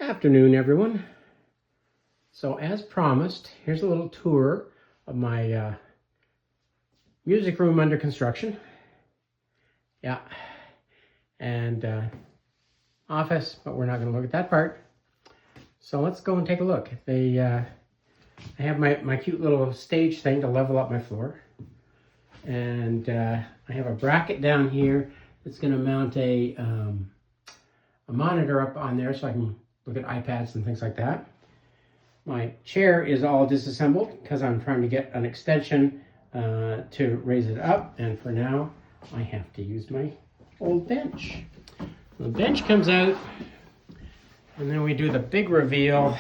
Afternoon, everyone. So as promised, here's a little tour of my music room under construction. Yeah, and office, but we're not going to look at that part. So let's go and take a look. I have my cute little stage thing to level up my floor. And I have a bracket down here that's going to mount a monitor up on there so I can look at iPads and things like that. My chair is all disassembled because I'm trying to get an extension to raise it up, and for now I have to use my old bench. The bench comes out, and then we do the big reveal,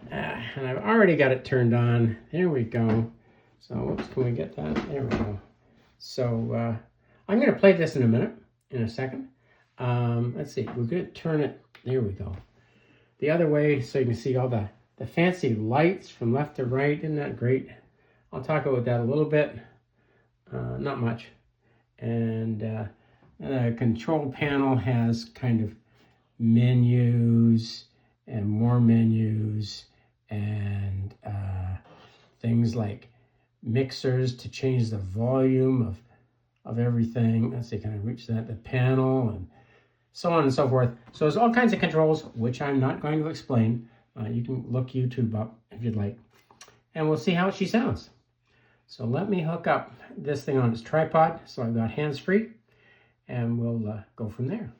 and I've already got it turned on. There we go. So whoops, can we get that? There we go. So I'm going to play this in a second. Let's see, we're going to turn it, there we go, the other way so you can see all the fancy lights from left to right. Isn't that great? I'll talk about that a little bit, not much. And the control panel has kind of menus and more menus and things like mixers to change the volume of everything. Let's see, can I reach that? The panel and so on and so forth. So there's all kinds of controls, which I'm not going to explain. You can look YouTube up if you'd like, and we'll see how she sounds. So let me hook up this thing on its tripod so I've got hands-free, and we'll go from there.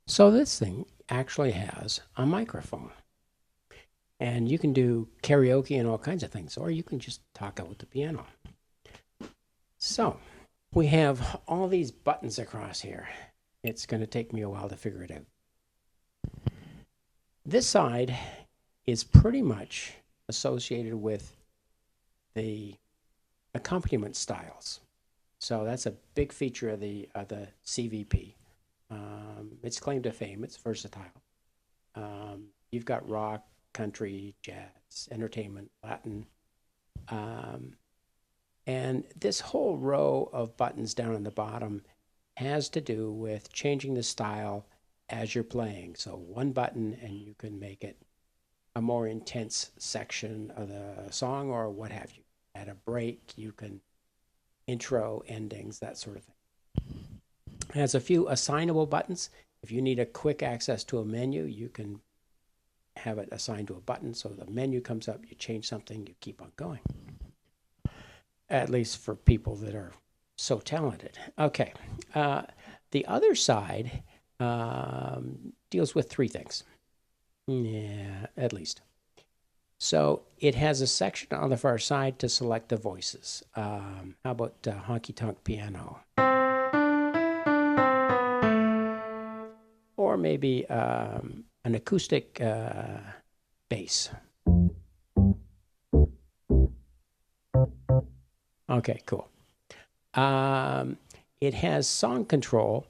So this thing actually has a microphone. And you can do karaoke and all kinds of things, or you can just talk out with the piano. So we have all these buttons across here. It's going to take me a while to figure it out. This side is pretty much associated with the accompaniment styles. So that's a big feature of the CVP. Its claim to fame, it's versatile. You've got rock, country, jazz, entertainment, Latin. And this whole row of buttons down on the bottom has to do with changing the style as you're playing. So one button and you can make it a more intense section of the song or what have you. At a break, you can intro, endings, that sort of thing. It has a few assignable buttons. If you need a quick access to a menu, you can have it assigned to a button. So the menu comes up, you change something, you keep on going. At least for people that are so talented. Okay. The other side deals with three things. Yeah, at least. So it has a section on the far side to select the voices. How about honky tonk piano? Or maybe an acoustic bass. Okay, cool. It has song control,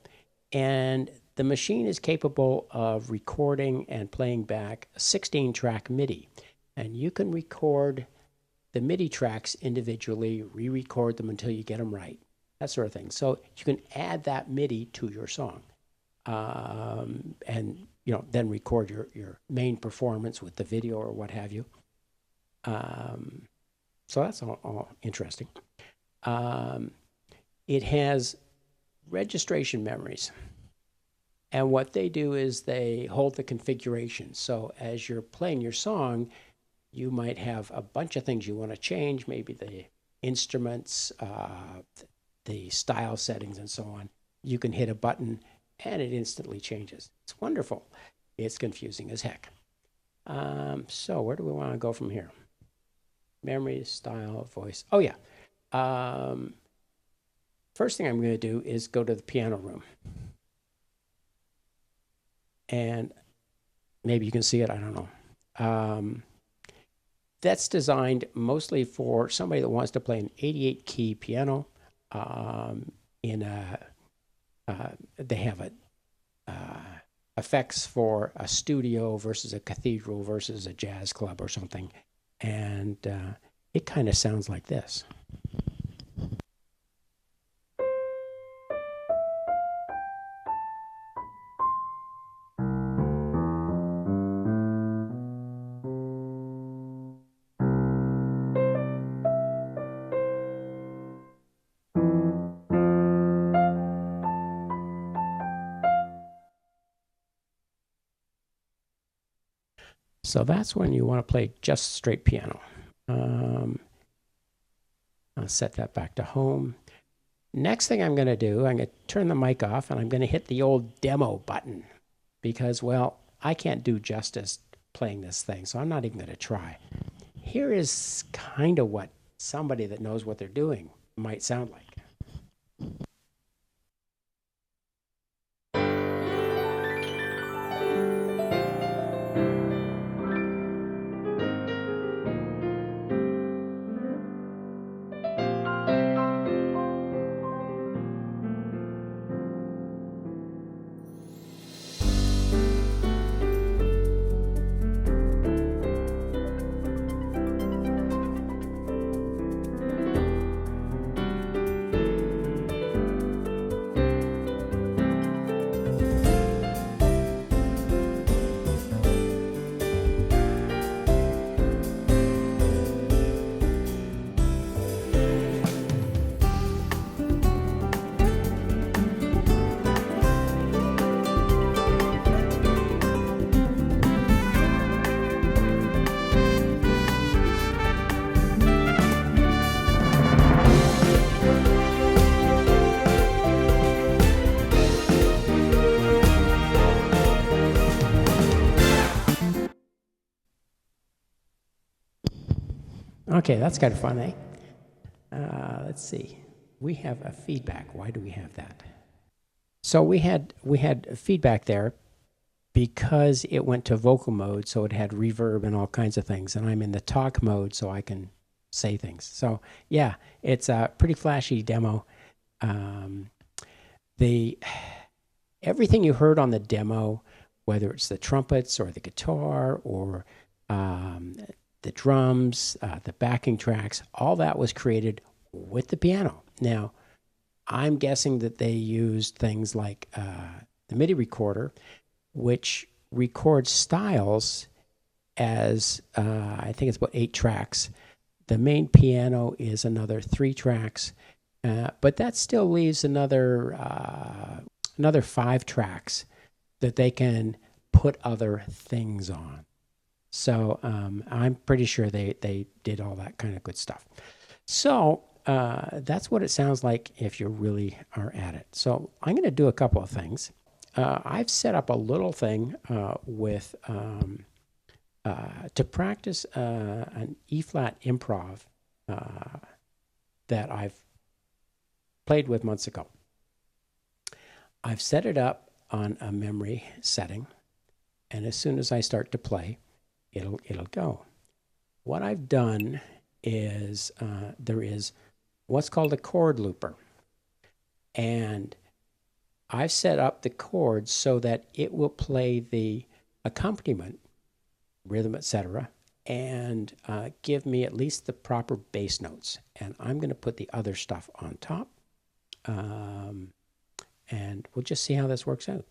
and the machine is capable of recording and playing back a 16-track MIDI. And you can record the MIDI tracks individually, re-record them until you get them right, that sort of thing. So you can add that MIDI to your song. And then record your main performance with the video or what have you. So that's all interesting. It has registration memories. And what they do is they hold the configuration. So as you're playing your song, you might have a bunch of things you want to change, maybe the instruments, the style settings, and so on. You can hit a button and it instantly changes. It's wonderful. It's confusing as heck. So where do we want to go from here? Memory, style, voice. Oh, yeah. First thing I'm going to do is go to the piano room. And maybe you can see it, I don't know. That's designed mostly for somebody that wants to play an 88-key piano. They have effects for a studio versus a cathedral versus a jazz club or something. And it kind of sounds like this. So that's when you want to play just straight piano. I'll set that back to home. Next thing I'm going to do, I'm going to turn the mic off and I'm going to hit the old demo button because, well, I can't do justice playing this thing, so I'm not even going to try. Here is kind of what somebody that knows what they're doing might sound like. Okay, that's kind of fun, eh? Let's see. We have a feedback. Why do we have that? So we had feedback there because it went to vocal mode, so it had reverb and all kinds of things. And I'm in the talk mode, so I can say things. So yeah, it's a pretty flashy demo. Everything you heard on the demo, whether it's the trumpets or the guitar or the drums, the backing tracks, all that was created with the piano. Now, I'm guessing that they used things like the MIDI recorder, which records styles as, I think it's about 8 tracks. The main piano is another 3 tracks, but that still leaves another 5 tracks that they can put other things on. So I'm pretty sure they did all that kind of good stuff. So that's what it sounds like if you really are at it. So I'm going to do a couple of things. I've set up a little thing with to practice an E-flat improv that I've played with months ago. I've set it up on a memory setting, and as soon as I start to play, it'll go. What I've done is there is what's called a chord looper, and I've set up the chords so that it will play the accompaniment, rhythm, etc., and give me at least the proper bass notes. And I'm going to put the other stuff on top, and we'll just see how this works out.